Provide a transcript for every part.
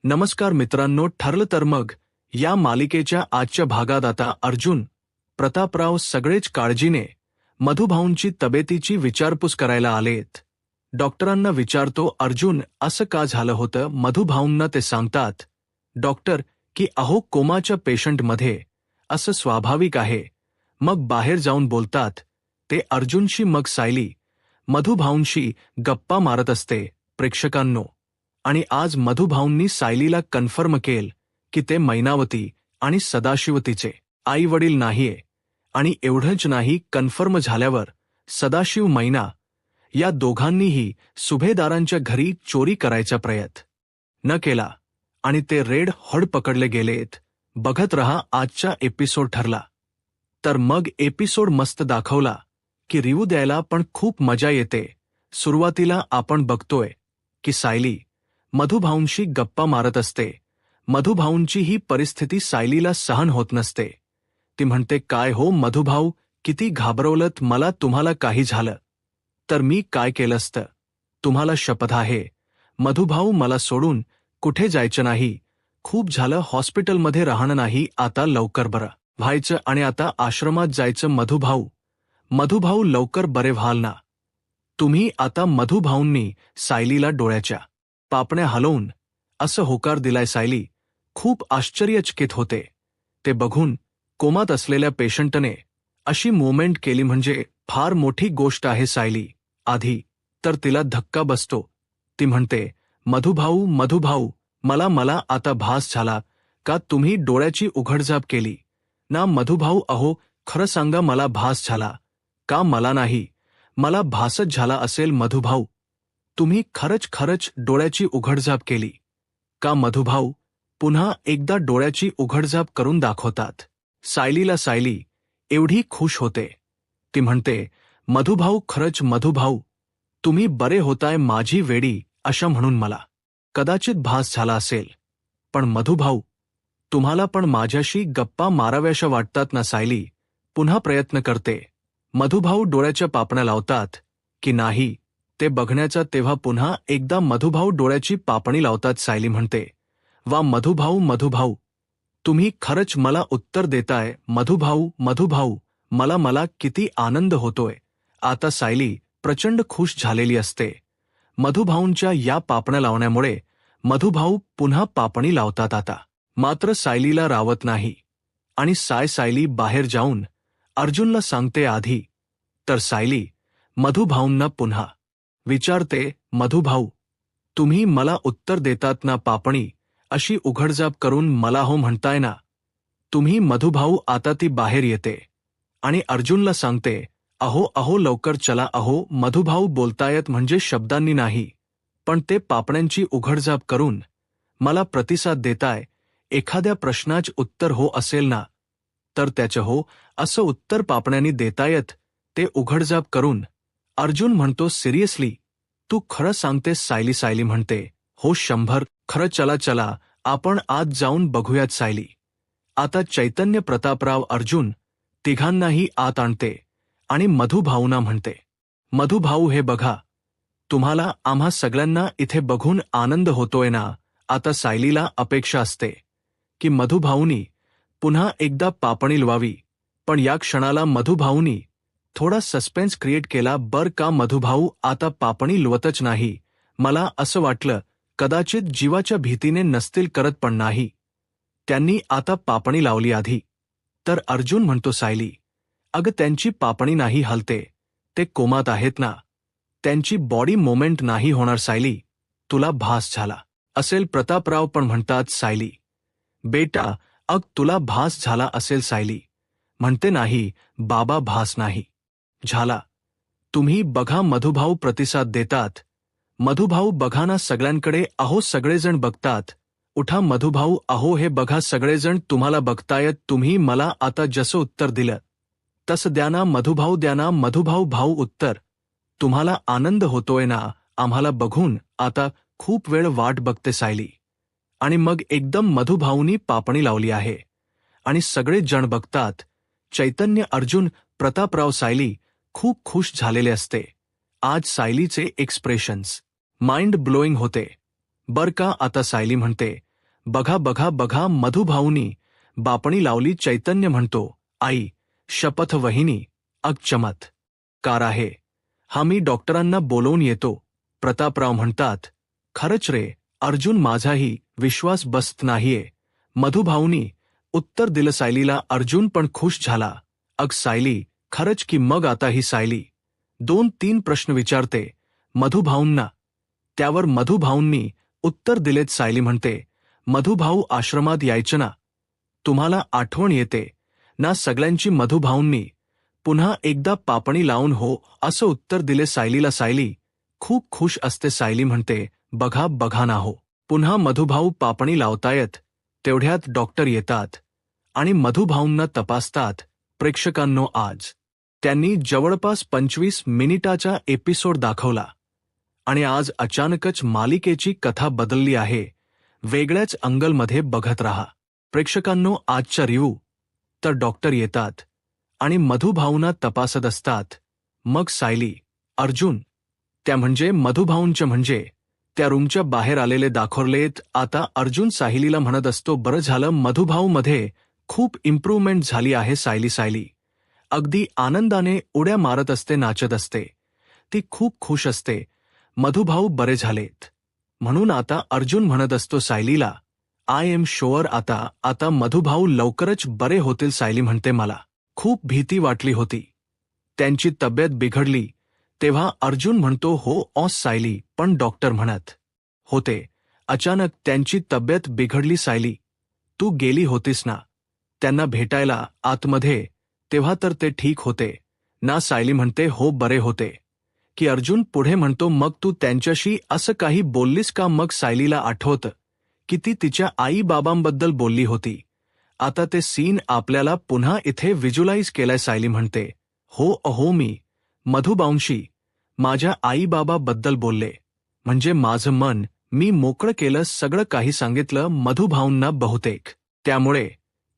नमस्कार मित्रांनो, ठरलं तर मग या मालिकेच्या आजच्या भागात आता अर्जुन, प्रतापराव सगळेच काळजीने मधुभाऊंची तब्येतीची विचारपूस करायला आलेत. डॉक्टरांना विचारतो अर्जुन, असं का झालं होतं? मधुभाऊंना ते सांगतात, डॉक्टर, की अहो कोमाच्या पेशंटमध्ये असं स्वाभाविक आहे. मग बाहेर जाऊन बोलतात ते अर्जुनशी. मग सायली मधुभाऊंशी गप्पा मारत असते. प्रेक्षकांनो, आणि आज मधुभाऊंनी सायलीला कन्फर्म केल की ते मैनावती आणि सदाशिवतीचे आई वडील नाहीये. आणि एवढंच नाही, कन्फर्म झाल्यावर सदाशिव मैना या दोघांनीही सुभेदारांच्या घरी चोरी करायचा प्रयत्न न केला आणि ते रेड हॉड पकडले गेलेत. बघत रहा आजचा एपिसोड. ठरला तर मग एपिसोड मस्त दाखवला की रिव्ह्यू द्यायला पण खूप मजा येते. सुरुवातीला आपण बघतोय की सायली मधुभाऊंशी गप्पा मारत असते. मधुभाऊंची ही परिस्थिती सायलीला सहन होत नसते. ती म्हणते, काय हो मधुभाऊ, किती घाबरवलत मला. तुम्हाला काही झालं तर मी काय केलं असतं? तुम्हाला शपथ आहे मधुभाऊ, मला सोडून कुठे जायचं नाही. खूप झालं, हॉस्पिटलमध्ये राहणं नाही, आता लवकर बरं व्हायचं आणि आता आश्रमात जायचं. मधुभाऊ लवकर बरे व्हाल ना तुम्ही आता? मधुभाऊंनी सायलीला डोळ्याच्या पापण्या हलवून असं होकार दिलाय. सायली खूप आश्चर्यचकित होते. ते बघून कोमात असलेल्या पेशंटने अशी मूवमेंट केली म्हणजे फार मोठी गोष्ट आहे. सायली आधी तर तिला धक्का बसतो. ती म्हणते, मधुभाऊ, मला आता भास झाला का तुम्ही डोळ्याची उघडझाप केली ना? मधुभाऊ, अहो खरं सांगा, मला भास झाला का? मला नाही, मला भासच झाला असेल. मधुभाऊ, तुम्ही खरंच डोळ्याची उघडझाप केली का? मधुभाऊ पुन्हा एकदा डोळ्याची उघडझाप करून दाखवतात सायलीला. सायली एवढी खुश होते. ती म्हणते, मधुभाऊ, खरंच मधुभाऊ, तुम्ही बरे होताय. माझी वेडी अशा म्हणून मला कदाचित भास झाला असेल, पण मधुभाऊ तुम्हाला पण माझ्याशी गप्पा माराव्याशा वाटतात ना? सायली पुन्हा प्रयत्न करते. मधुभाऊ डोळ्याच्या पापण्या लावतात की नाही ते बघण्याचा. तेव्हा पुन्हा एकदा मधुभाऊ डोळ्याची पापणी लावतात. सायली म्हणते, वा मधुभाऊ, तुम्ही खरंच मला उत्तर देताय. मधुभाऊ, मला किती आनंद होतोय आता. सायली प्रचंड खुश झालेली असते. मधुभाऊंच्या या पापण्या लावण्यामुळे मधुभाऊ पुन्हा पापणी लावतात आता. मात्र सायलीला रावत नाही आणि सायली बाहेर जाऊन अर्जुनला सांगते. आधी तर सायली मधुभाऊंना पुन्हा विचारते, मधुभाऊ, तुम्ही मला उत्तर देतात ना? पापणी अशी उघडझाप करून मला हो म्हणताय ना तुम्ही? मधुभाऊ आता ती बाहेर येते आणि अर्जुनला सांगते, अहो लवकर चला. अहो मधुभाऊ बोलतायत म्हणजे शब्दांनी नाही, पण ते पापण्यांची उघडझाप करून मला प्रतिसाद देताय. एखाद्या प्रश्नाच उत्तर हो असेल ना तर त्याचं हो असं उत्तर पापण्यांनी देतायत, ते उघडझाप करून. अर्जुन म्हणतो, सिरियसली तू खरं सांगतेस? सायली म्हणते, हो 100 खरं. चला आपण आज जाऊन बघूयात. सायली आता चैतन्य, प्रतापराव, अर्जुन तिघांनाही आत आणते आणि मधुभाऊंना म्हणते, मधुभाऊ हे बघा, तुम्हाला आम्हा सगळ्यांना इथे बघून आनंद होतोय ना? आता सायलीला अपेक्षा असते की मधुभाऊंनी पुन्हा एकदा पापणी लवावी, पण या क्षणाला मधुभाऊंनी थोडा सस्पेन्स क्रिएट केला. बर का मधुभाऊ आता पापणी लवतच नाही? मला असं वाटलं कदाचित जीवाच्या भीतीने नसतील करत, पण नाही, त्यांनी आता पापणी लावली. आधी तर अर्जुन म्हणतो, सायली अगं त्यांची पापणी नाही हलते, ते कोमात आहेत ना, त्यांची बॉडी मोमेंट नाही होणार. सायली तुला भास झाला असेल. प्रतापराव पण म्हणतात, सायली बेटा तुला भास झाला असेल. सायली म्हणते, नाही बाबा, भास नाही झाला, तुम्ही बघा. मधुभाऊ प्रतिसाद देतात. मधुभाऊ बघा ना सगळ्यांकडे. अहो सगळेजण बघतात. उठा मधुभाऊ, अहो हे बघा सगळेजण तुम्हाला बघतायत. तुम्ही मला आता जसं उत्तर दिलं तसं द्या ना मधुभाऊ, द्या ना मधुभाऊ उत्तर. तुम्हाला आनंद होतोय ना? आम्हाला बघून आता खूप वेळ वाट बघते सायली. आणि मग एकदम मधुभाऊंनी पापणी लावली आहे आणि सगळे जण बघतात. चैतन्य, अर्जुन, प्रतापराव, सायली खूप खुश झालेले असते. आज सायलीचे एक्सप्रेशन्स माइंड ब्लोईंग होते बर का. आता सायली म्हणते, बघा बघा बघा मधुभाऊनी बापणी लावली. चैतन्य म्हणतो, आई शपथ वहिनी, अग चमत्कार आहे हा, मी डॉक्टरांना बोलवून येतो. प्रतापराव म्हणतात, खरंच रे अर्जुन, माझाही विश्वास बसत नाहीये. मधुभाऊनी उत्तर दिलं सायलीला. अर्जुन पण खुश झाला. अग सायली, खरंच की मग आता ही सायली 2-3 प्रश्न विचारते मधुभाऊंना. त्यावर मधुभाऊंनी उत्तर दिलेत. सायली म्हणते, मधुभाऊ आश्रमात यायचे ना, तुम्हाला आठवण येते ना सगळ्यांची? मधुभाऊंनी पुन्हा एकदा पापणी लावून हो असं उत्तर दिले सायलीला. सायली खूप खुश असते. सायली म्हणते, बघा बघा ना हो, पुन्हा मधुभाऊ पापणी लावतायत. तेवढ्यात डॉक्टर येतात आणि मधुभाऊंना तपासतात. प्रेक्षकांनो, आज त्यांनी जवळपास 25 मिनिटाचा एपिसोड दाखवला आणि आज अचानकच मालिकेची कथा बदलली आहे. वेगळ्याच अँगलमध्ये बघत रहा. प्रेक्षकांनो, आजच्या रिव्ह्यू तर डॉक्टर येतात आणि मधुभाऊंना तपासत असतात. मग सायली, अर्जुन, त्या म्हणजे मधुभाऊंच्या म्हणजे त्या रूमच्या बाहेर आलेले दाखवलेत. आता अर्जुन सायलीला म्हणत असतो, बरं झालं मधुभाऊमध्ये खूप इम्प्रूव्हमेंट झाली आहे. सायली सायली अगदी आनंदाने उड्या मारत असते, नाचत असते. ती खूप खुश असते. मधुभाऊ बरे झालेत म्हणून. आता अर्जुन म्हणत असतो सायलीला, आय एम शुअर आता मधुभाऊ लवकरच बरे होतील. सायली म्हणते, मला खूप भीती वाटली होती त्यांची तब्येत बिघडली तेव्हा. अर्जुन म्हणतो, हो सायली, पण डॉक्टर म्हणत होते अचानक त्यांची तब्येत बिघडली. सायली, तू गेली होतीस ना त्यांना भेटायला आतमध्ये, तेव्हा तर ते ठीक होते ना? सायली म्हणते, हो बरे होते की. अर्जुन पुढे म्हणतो, मग तू त्यांच्याशी असं काही बोललीस का? मग सायलीला आठवतं की ती तिच्या आई बाबांबद्दल बोलली होती. आता ते सीन आपल्याला पुन्हा इथे व्हिज्युअलाइज केलंय. सायली म्हणते, हो मी मधुभाऊंशी माझ्या आईबाबाबद्दल बोलले, म्हणजे माझं मन मी मोकळं केलं, सगळं काही सांगितलं मधुभाऊंना बहुतेक, त्यामुळे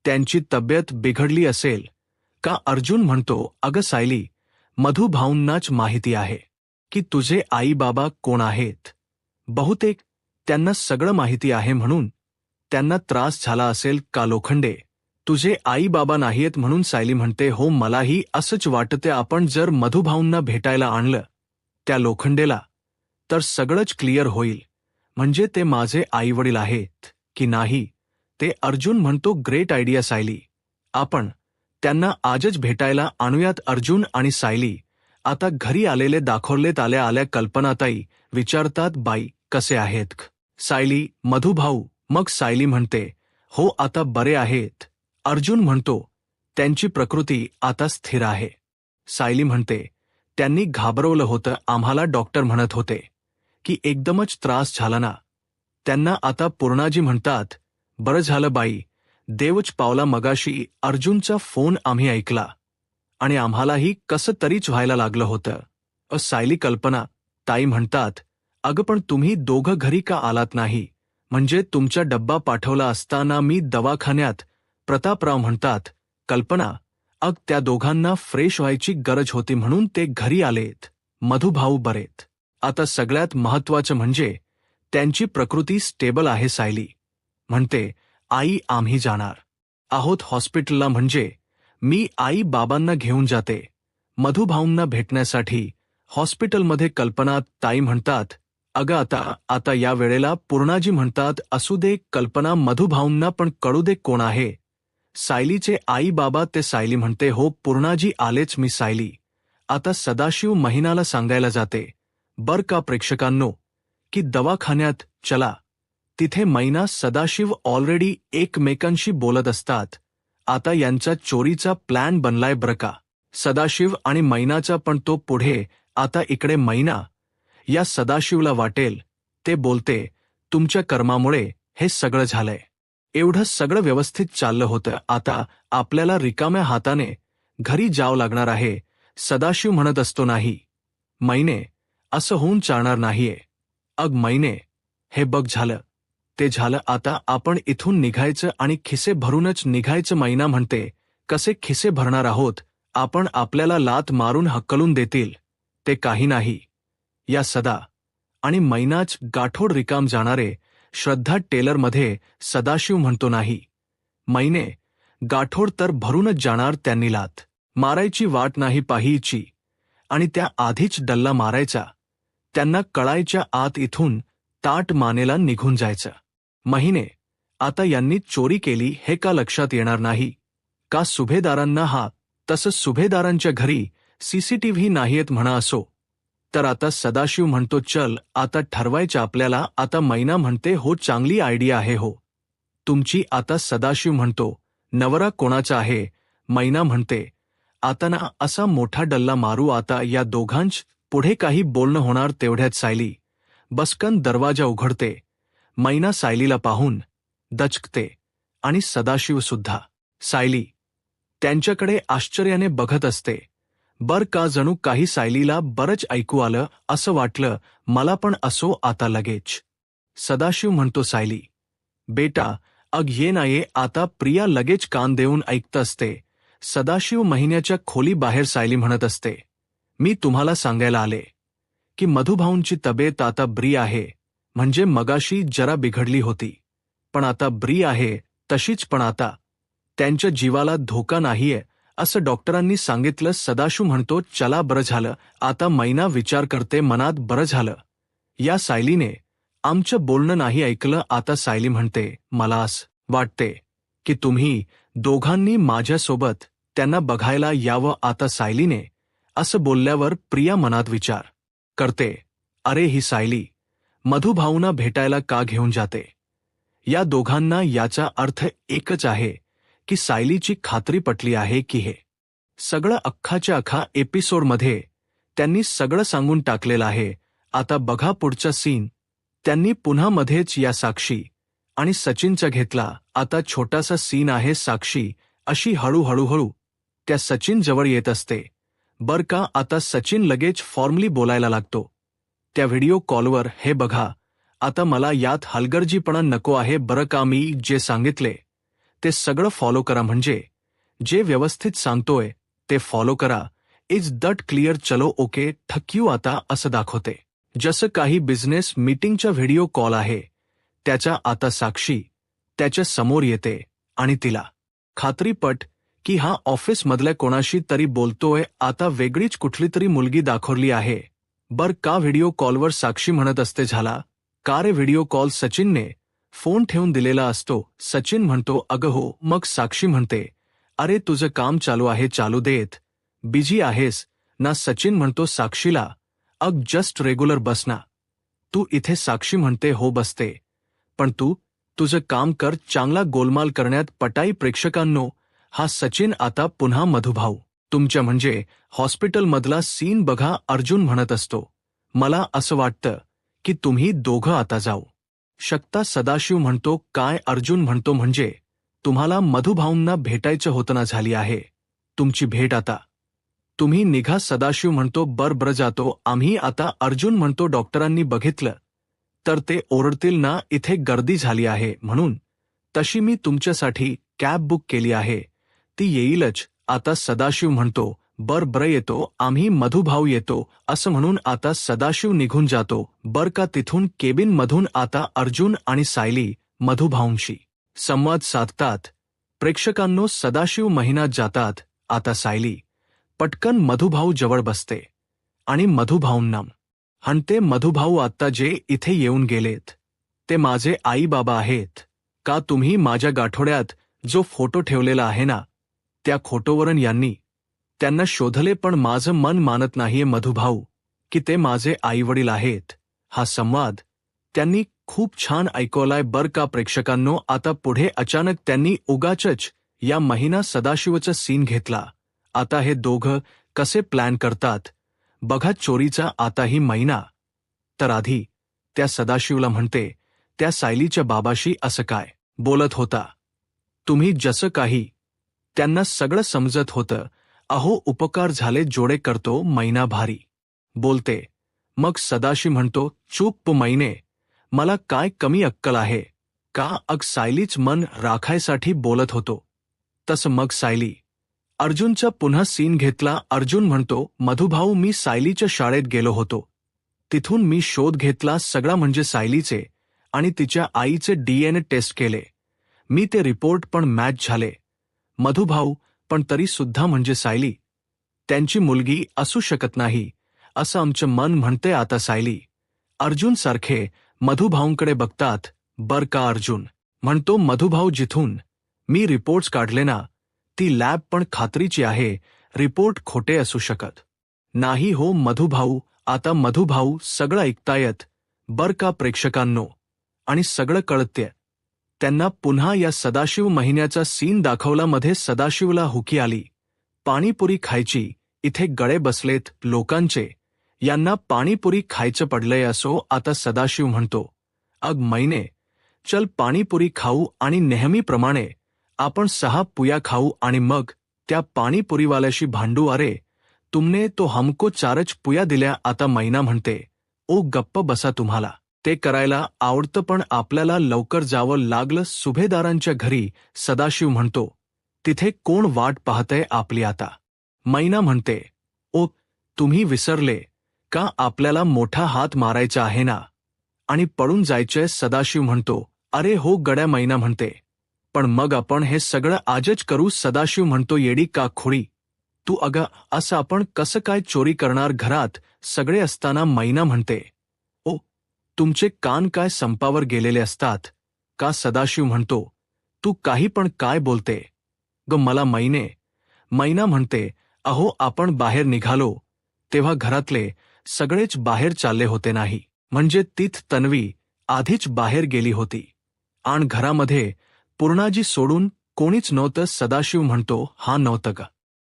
त्यांची तब्येत बिघडली असेल का? अर्जुन म्हणतो, अगं सायली, मधुभाऊंनाच माहिती आहे की तुझे आईबाबा कोण आहेत. बहुतेक त्यांना सगळं माहिती आहे म्हणून त्यांना त्रास झाला असेल का? लोखंडे, तुझे आई बाबा नाहीयेत म्हणून. सायली म्हणते, हो मलाही असंच वाटते. आपण जर मधुभाऊंना भेटायला आणलं त्या लोखंडेला तर सगळंच क्लिअर होईल, म्हणजे ते माझे आईवडील आहेत की नाही ते. अर्जुन म्हणतो, ग्रेट आयडिया सायली, आपण त्यांना आजच भेटायला आणूयात. अर्जुन आणि सायली आता घरी आलेले दाखवलेत. आल्या कल्पनाताई विचारतात, बाई कसे आहेत? सायली, मधुभाऊ. मग सायली म्हणते, हो आता बरे आहेत. अर्जुन म्हणतो, त्यांची प्रकृती आता स्थिर आहे. सायली म्हणते, त्यांनी घाबरवलं होतं आम्हाला. डॉक्टर म्हणत होते की एकदमच त्रास झाला ना त्यांना. आता पूर्णाजी म्हणतात, बरं झालं बाई, देवच पावला. मगाशी अर्जुनचा फोन आम्ही ऐकला आणि आम्हालाही कसं तरीच व्हायला लागलं होतं. सायली, कल्पना ताई म्हणतात, अगं पण तुम्ही दोघं घरी का आलात नाही? म्हणजे तुमचा डब्बा पाठवला असता ना मी दवाखान्यात. प्रतापराव म्हणतात, कल्पना, त्या दोघांना फ्रेश व्हायची गरज होती म्हणून ते घरी आलेत. मधुभाऊ बरेत. आता सगळ्यात महत्त्वाचं म्हणजे त्यांची प्रकृती स्टेबल आहे. सायली म्हणते, आई आम्ही जाणार आहोत हॉस्पिटलला, म्हणजे मी आई बाबांना घेऊन जाते मधुभाऊंना भेटण्यासाठी हॉस्पिटलमध्ये. कल्पना ताई म्हणतात, अगं आता या वेळेला. पूर्णाजी म्हणतात, असू दे कल्पना, मधुभाऊंना पण कळू दे कोण आहे सायलीचे आई बाबा ते. सायली म्हणते, हो पूर्णाजी आलेच मी. सायली आता सदाशिव महिनाला सांगायला जाते बर का प्रेक्षकांनो की दवाखान्यात चला. तिथे मैना सदाशिव ऑलरेडी एकमेकांशी बोलत असतात. आता यांचा चोरीचा प्लॅन बनलाय बरं का सदाशिव आणि मैनाचा. पण तो पुढे. आता इकडे मैना या सदाशिवला वाटेल ते बोलते, तुमच्या कर्मामुळे हे सगळं झालंय. एवढं सगळं व्यवस्थित चाललं होतं, आता आपल्याला रिकाम्या हाताने घरी जावं लागणार आहे. सदाशिव म्हणत असतो, नाही मैने, असं होऊन चालणार नाहीये. मैने, हे बघ झालं ते झालं, आता आपण इथून निघायचं आणि खिसे भरूनच निघायचं. मैना म्हणते, कसे खिसे भरणार आहोत आपण? आपल्याला लात मारून हकलून देतील ते. काही नाही, या सदा आणि मैनाच गाठोड रिकाम जाणारे. श्रद्धा टेलरमध्ये सदाशिव म्हणतो नाही. मैने गाठोड तर भरूनच जाणार त्यांनी लात. मारायची वाट नाही पाहायची आणि त्या आधीच डल्ला मारायचा. त्यांना कळायच्या आत इथून ताट मानेला निघून जायचं. महिने आता यांनी चोरी केली हे का लक्षात येणार नाही का? सुभेदारांना हा तसं सुभेदारांच्या घरी सीसीटीव्ही नाहीयेत म्हणा. असो तर आता सदाशिव म्हणतो चल आता ठरवायचं आपल्याला. आता मैना म्हणते हो चांगली आयडिया आहे हो तुमची. आता सदाशिव म्हणतो नवरा कोणाचा आहे? मैना म्हणते आता ना असा मोठा डल्ला मारू आता या दोघांच पुढे काही बोलणं होणार तेवढ्यात सायली बसकन दरवाजा उघडते. मैना सायलीला पाहून दचकते आणि सदाशिव सुद्धा. सायली त्यांच्याकडे आश्चर्याने बघत असते. बर का जणू काही सायलीला बरंच ऐकू आलं असं वाटलं. मला पण असो आता लगेच. सदाशिव म्हणतो सायली बेटा अग ये ना ये आता. प्रिया लगेच कान देऊन ऐकत असते. सदाशिव महिन्याच्या खोली बाहेर सायली म्हणत असते मी तुम्हाला सांगायला आले की मधुभाऊंची तब्येत आता बरी आहे. म्हणजे मगाशी जरा बिघडली होती पण आता बरी आहे तशीच. पण आता त्यांच्या जीवाला धोका नाहीये असं डॉक्टरांनी सांगितलं. सदाशिव म्हणतो चला बरं झालं. आता मैना विचार करते मनात बरं झालं या सायलीने आमचं बोलणं नाही ऐकलं. आता सायली म्हणते मला असं वाटते की तुम्ही दोघांनी माझ्यासोबत त्यांना बघायला यावं. आता सायलीने असं बोलल्यावर प्रिया मनात विचार करते अरे ही सायली मधुभाऊंना भेटायला का घेऊन जाते? या दोघांना याचा अर्थ एकच आहे की सायलीची खात्री पटली आहे की हे सगळं अख्खाच्या अख्खा एपिसोडमध्ये त्यांनी सगळं सांगून टाकलेलं आहे. आता बघा पुढचा सीन. त्यांनी पुन्हा मध्येच या साक्षी आणि सचिनचा घेतला. आता छोटासा सीन आहे. साक्षी अशी हळूहळू त्या सचिन जवळ येत असते. बर का आता सचिन लगेच फॉर्मली बोलायला लागतो त्या व्हिडिओ कॉलवर. हे बघा आता मला यात हलगर्जीपणा नको आहे बरं का. मी जे सांगितले ते सगळं फॉलो करा. म्हणजे जे व्यवस्थित सांगतोय ते फॉलो करा. इज दट क्लिअर? चलो ओके ठक्यू. आता असं दाखवते जसं काही बिझनेस मीटिंगचा व्हिडिओ कॉल आहे त्याच्या. आता साक्षी त्याच्या समोर येते आणि तिला खात्रीपट की हा ऑफिसमधल्या कोणाशी तरी बोलतोय. आता वेगळीच कुठली तरी मुलगी दाखवली आहे. बर का व्हिडिओ कॉलवर साक्षी म्हणत असते झाला का रे व्हिडिओ कॉल? सचिनने फोन ठेवून दिलेला असतो. सचिन म्हणतो अगं हो. मग साक्षी म्हणते अरे तुझं काम चालू आहे चालू देत. बिझी आहेस ना? सचिन म्हणतो साक्षीला अग जस्ट रेग्युलर बस ना तू इथे. साक्षी म्हणते हो बसते पण तू तुझं काम कर. चांगला गोलमाल करण्यात पटाई. प्रेक्षकांनो हा सचिन आता पुन्हा मधुभाऊ तुमच्या म्हणजे हॉस्पिटलमधला सीन बघा. अर्जुन म्हणत असतो मला असं वाटतं की तुम्ही दोघं आता जाऊ शकता. सदाशिव म्हणतो काय? अर्जुन म्हणतो म्हणजे तुम्हाला मधुभाऊंना भेटायचं होतं ना? झाली आहे तुमची भेट आता तुम्ही निघा. सदाशिव म्हणतो बरं जातो आम्ही आता. अर्जुन म्हणतो डॉक्टरांनी बघितलं तर ते ओरडतील ना. इथे गर्दी झाली आहे म्हणून. तशी मी तुमच्यासाठी कॅब बुक केली आहे ती येईलच. आता सदाशिव म्हणतो बरं येतो आम्ही. मधुभाऊ येतो असं म्हणून आता सदाशिव निघून जातो. बर का तिथून केबिन मधून आता अर्जुन आणि सायली मधुभाऊंशी संवाद साधतात. प्रेक्षकांनो सदाशिव महिन्यात जातात. आता सायली पटकन मधुभाऊ जवळ बसते आणि मधुभाऊंना म्हणते मधुभाऊ आता जे इथे येऊन गेलेत ते माझे आई बाबा आहेत का? तुम्ही माझ्या गाठोड्यात जो फोटो ठेवलेला आहे ना त्या फोटोवरून यांनी त्यांना शोधले पण माझं मन मानत नाहीये मधुभाऊ की ते माझे आईवडील आहेत. हा संवाद त्यांनी खूप छान ऐकवलाय बर का प्रेक्षकांनो. आता पुढे अचानक त्यांनी उगाचच या महिना सदाशिवचा सीन घेतला. आता हे दोघं कसे प्लॅन करतात बघा चोरीचा. आता ही महिना तर आधी त्या सदाशिवला म्हणते त्या सायलीच्या बाबाशी असं काय बोलत होता तुम्ही? जसं काही त्यांना सगळं समजत होतं. अहो उपकार झाले जोडे करतो. महिना भारी बोलते. मग सदाशिव म्हणतो चूप महिने मला काय कमी अक्कल आहे का? अग सायलीच मन राखायसाठी बोलत होतो तसं. मग सायली अर्जुनचा पुन्हा सीन घेतला. अर्जुन म्हणतो मधुभाऊ मी सायलीच्या शाळेत गेलो होतो तिथून मी शोध घेतला सगळा म्हणजे सायलीचे आणि तिच्या आईचे DNA टेस्ट केले. मी ते रिपोर्ट पण मॅच झाले. मधुभाऊ, पण तरी सुद्धा म्हणजे सायली त्यांची मुलगी असू शकत नाही असं आमचं मन म्हणते. आता सायली अर्जुन सारखे मधुभाऊंकडे बघतात. बर का अर्जुन म्हणतो. मधुभाऊ, जिथून मी रिपोर्ट्स काढले ना, ती लॅब पण खात्रीची आहे. रिपोर्ट खोटे असू शकत नाही हो मधुभाऊ. आता मधुभाऊ सगळं ऐकतायत बर का प्रेक्षकांनो, आणि सगळं कळतेय त्यांना. पुन्हा या सदाशिव महिन्याचा सीन दाखवला. मध्ये सदाशिवला हुकी आली पाणीपुरी खायची. इथे गळे बसलेत लोकांचे, यांना पाणीपुरी खायचं पडलंय. असो आता सदाशिव म्हणतो, अग मैने चल पाणीपुरी खाऊ. आणि नेहमीप्रमाणे आपण 6 पुया खाऊ आणि मग त्या पाणीपुरीवाल्याशी भांडू. अरे तुमने तो हमको 4च पुया दिल्या. आता मैना म्हणते, ओ गप्प बसा, तुम्हाला ते करायला आवडतं पण आपल्याला लवकर जावं लागलं सुभेदारांच्या घरी. सदाशिव म्हणतो, तिथे कोण वाट पाहतंय आपली आता. मैना म्हणते, ओ तुम्ही विसरले का आपल्याला मोठा हात मारायचा आहे ना आणि पळून जायचंय. सदाशिव म्हणतो, अरे हो गड्या. मैना म्हणते, पण मग आपण हे सगळं आजच करू. सदाशिव म्हणतो, येडी का खोडी तू. अगं असं आपण कसं काय चोरी करणार घरात सगळे असताना. मैना म्हणते, ओ तुमचे कान काय संपावर गेलेले असतात का. सदाशिव म्हणतो, तू काही पण काय बोलते ग मला. मैना म्हणते, अहो आपण बाहेर निघालो तेव्हा घरातले सगळेच बाहेर चालले होते नाही. म्हणजे तीच तन्वी आधीच बाहेर गेली होती आणि घरामध्ये पूर्णाजी सोडून कोणीच नव्हतं. सदाशिव म्हणतो, हा नव्हतं ग,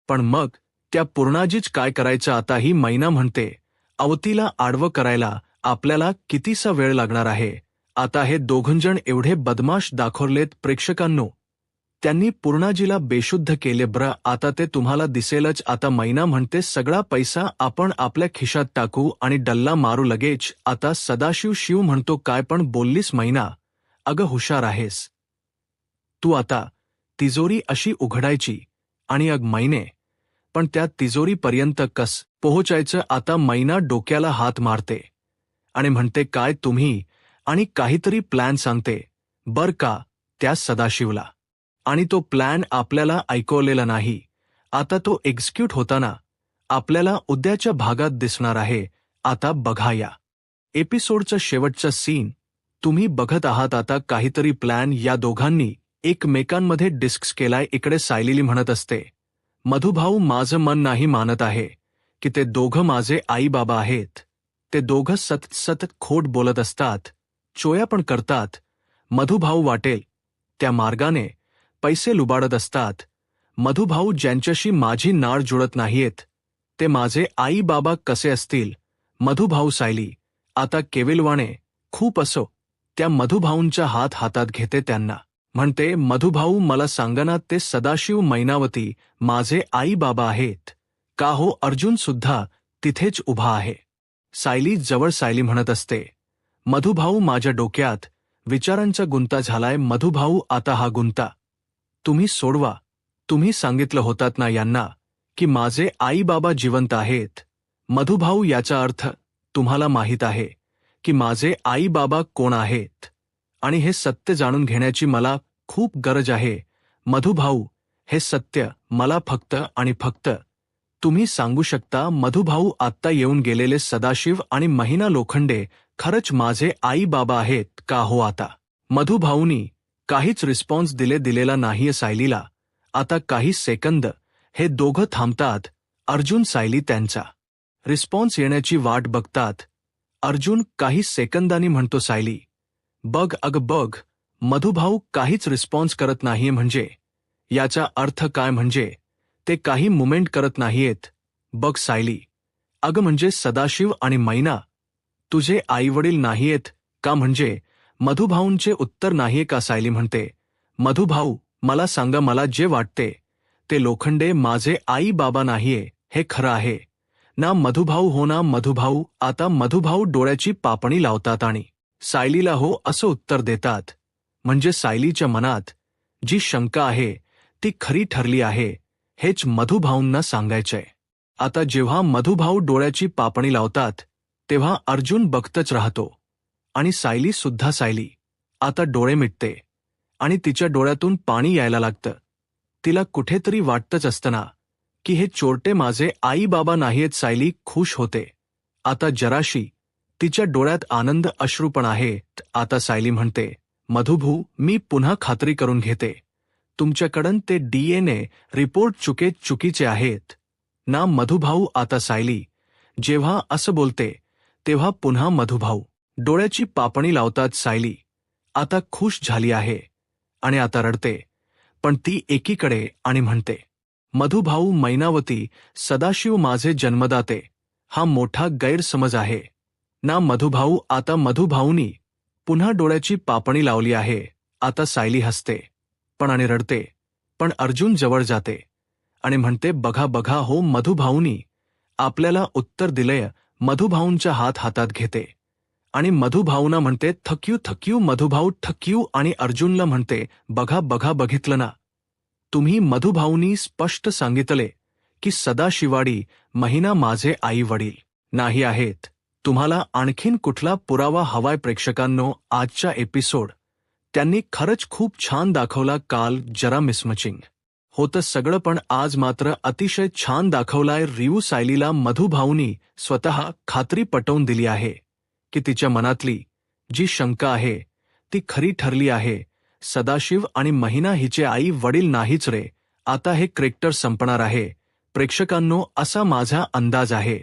पण मग त्या पूर्णाजीच काय करायचं आता. ही मैना म्हणते, अवतीला आडवं करायला आपल्याला कितीसा वेळ लागणार आहे. आता हे दोघंजण एवढे बदमाश दाखवलेत प्रेक्षकांनो, त्यांनी पूर्णाजीला बेशुद्ध केले. आता ते तुम्हाला दिसेलच. आता मैना म्हणते, सगळा पैसा आपण आपल्या खिशात टाकू आणि डल्ला मारू लगेच. आता सदाशिव शिव म्हणतो, काय पण बोललीस मैना. अगं हुशार आहेस तू. आता तिजोरी अशी उघडायची आणि अग मैने, पण त्या तिजोरीपर्यंत कस पोहोचायचं. आता मैना डोक्याला हात मारते आणि म्हणते, काय तुम्ही, आणि काहीतरी प्लॅन सांगते बर का त्या सदाशिवला. आणि तो प्लॅन आपल्याला ऐकवलेला नाही. आता तो एक्झिक्यूट होताना आपल्याला उद्याच्या भागात दिसणार आहे. आता बघा या एपिसोडचा शेवटचा सीन तुम्ही बघत आहात. आता काहीतरी प्लॅन या दोघांनी एकमेकांमध्ये डिस्कस केलाय. इकडे सायली म्हणत असते, मधुभाऊ माझं मन नाही मानत आहे की ते दोघं माझे आई बाबा आहेत. ते दोघं सतत खोट बोलत असतात, चोया पण करतात. मधुभाऊ वाटेल त्या मार्गाने पैसे लुबाडत असतात. मधुभाऊ ज्यांच्याशी माझी नाळ जुळत नाहीयेत ते माझे आई बाबा कसे असतील. मधुभाऊ सायली आता केविलवाणे खूप असो त्या मधुभाऊंच्या हातात घेते. त्यांना म्हणते, मधुभाऊ मला सांगना ते सदाशिव मैनावती माझे आई बाबा आहेत का हो. अर्जुन सुद्धा तिथेच उभा आहे सायली जवळ. सायली म्हणत असते, मधुभाऊ माझ्या डोक्यात विचारांचा गुंता झालाय. मधुभाऊ आता हा गुंता तुम्ही सोडवा. तुम्ही सांगितलं होतात ना यांना की माझे आई बाबा जिवंत आहेत. मधुभाऊ याचा अर्थ तुम्हाला माहीत आहे की माझे आई बाबा कोण आहेत आणि हे सत्य जाणून घेण्याची मला खूप गरज आहे. मधुभाऊ हे सत्य मला फक्त आणि फक्त तुम्ही सांगू शकता. मधुभाऊ आत्ता येऊन गेलेले सदाशिव आणि महिना लोखंडे खरंच माझे आई बाबा आहेत का हो. आता मधुभाऊनी काहीच रिस्पॉन्स दिलेला नाहीये सायलीला. आता काही सेकंद हे दोघं थांबतात. अर्जुन सायली त्यांचा रिस्पॉन्स येण्याची वाट बघतात. अर्जुन काही सेकंदांनी म्हणतो, सायली बघ अग बघ. मधुभाऊ काहीच रिस्पॉन्स करत नाहीये. म्हणजे याचा अर्थ काय. म्हणजे ते काही मुमेंट करत नाहीयेत. बघ सायली. अगं म्हणजे सदाशिव आणि मैना तुझे आईवडील नाहीयेत का. म्हणजे मधुभाऊंचे उत्तर नाहीये का. सायली म्हणते, मधुभाऊ मला सांगा, मला जे वाटते ते लोखंडे माझे आई बाबा नाहीये हे खरं आहे ना. मधुभाऊ हो ना. मधुभाऊ. आता मधुभाऊ डोळ्याची पापणी लावतात आणि सायलीला हो असं उत्तर देतात. म्हणजे सायलीच्या मनात जी शंका आहे ती खरी ठरली आहे हेच मधुभाऊंना सांगायचंय. आता जेव्हा मधुभाऊ डोळ्याची पापणी लावतात तेव्हा अर्जुन बघतच राहतो आणि सायली सुद्धा. सायली आता डोळे मिटते आणि तिच्या डोळ्यातून पाणी यायला लागतं. तिला कुठेतरी वाटतच असतं ना की हे चोरटे माझे आई बाबा नाहीयेत. सायली खुश होते. आता जराशी तिच्या डोळ्यात आनंद अश्रू पण आहेत. आता सायली म्हणते, मधुभू, मी पुन्हा खात्री करून घेते. तुमच्याकडून ते DNA रिपोर्ट चुकीचे आहेत ना मधुभाऊ. आता सायली जेव्हा असं बोलते तेव्हा पुन्हा मधुभाऊ डोळ्याची पापणी लावतात. सायली आता खुश झाली आहे आणि आता रडते, पण ती एकीकडे आणि म्हणते, मधुभाऊ, मैनावती, सदाशिव माझे जन्मदाते, हा मोठा गैरसमज आहे ना मधुभाऊ. आता मधुभाऊनी पुन्हा डोळ्याची पापणी लावली आहे. आता सायली हसते पण आणि रडते, पण अर्जुन जवळ जाते आणि म्हणते, बघा बघा हो, मधुभाऊनी आपल्याला उत्तर दिलंय. मधुभाऊंच्या हातात घेते आणि मधुभाऊना म्हणते, थक्यू मधुभाऊ थक्यू. आणि अर्जुनला म्हणते, बघा बघा, बघितलं ना तुम्ही, मधुभाऊनी स्पष्ट सांगितले की सदाशिवाडी महिना माझे आई वडील नाही आहेत. तुम्हाला आणखीन कुठला पुरावा हवाय? प्रेक्षकांनो, आजचा एपिसोड त्यांनी खरंच खूप छान दाखवला. काल जरा मिसमॅचिंग होतं सगळं, पण आज मात्र अतिशय छान दाखवलाय. रिवू सायलीला मधुभाऊनी स्वतः खात्री पटवून दिली आहे की तिच्या मनातली जी शंका आहे ती खरी ठरली आहे. सदाशिव आणि महिना हिचे आई वडील नाहीच रे. आता हे कॅरेक्टर संपणार आहे. प्रेक्षकांनो, असा माझा अंदाज आहे.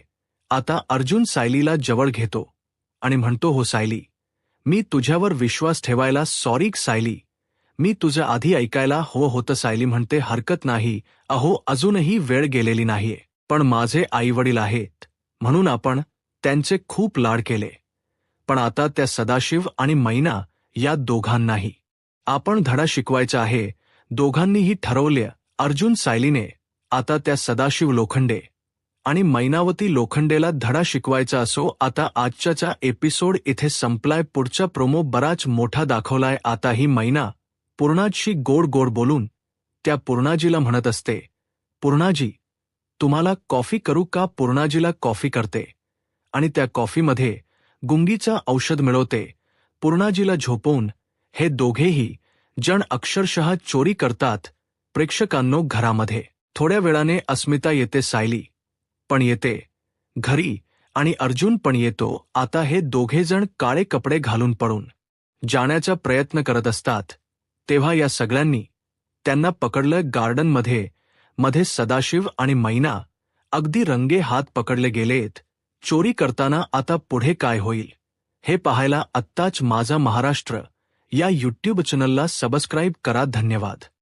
आता अर्जुन सायलीला जवळ घेतो आणि म्हणतो, हो सायली, मी तुझ्यावर विश्वास ठेवायला सॉरी सायली, मी तुझं आधी ऐकायला हवं होतं. सायली म्हणते, हरकत नाही अहो, अजूनही वेळ गेलेली नाहीये. पण माझे आईवडील आहेत म्हणून आपण त्यांचे खूप लाड केले, पण आता त्या सदाशिव आणि मैना या दोघांनाही आपण धडा शिकवायचा आहे. दोघांनीही ठरवलं. अर्जुन सायलीने आता त्या सदाशिव लोखंडे आणि मैनावती लोखंडेला धडा शिकवायचा असो. आता आजच्याचा एपिसोड इथे संपलाय. पुढचा प्रोमो बराच मोठा दाखवलाय. आता ही मैना पूर्णाजीशी गोड गोड बोलून त्या पूर्णाजीला म्हणत असते, पूर्णाजी, तुम्हाला कॉफी करू का? पूर्णाजीला कॉफी करते आणि त्या कॉफीमध्ये गुंगीचा औषध मिळवते. पूर्णाजीला झोपवून हे दोघेही जण अक्षरशः चोरी करतात. प्रेक्षकांनो, घरामध्ये थोड्या वेळाने अस्मिता येते. सायली पण येते घरी आणि अर्जुन पण येतो. आता हे दोघेजण काळे कपडे घालून पळून जाण्याचा प्रयत्न करत असतात. तेव्हा या सगळ्यांनी त्यांना पकडलं गार्डनमध्ये सदाशिव आणि मैना अगदी रंगे हात पकडले गेलेत चोरी करताना. आता पुढे काय होईल हे पाहायला आत्ताच माझा महाराष्ट्र या यूट्यूब चॅनलला सबस्क्राईब करा. धन्यवाद.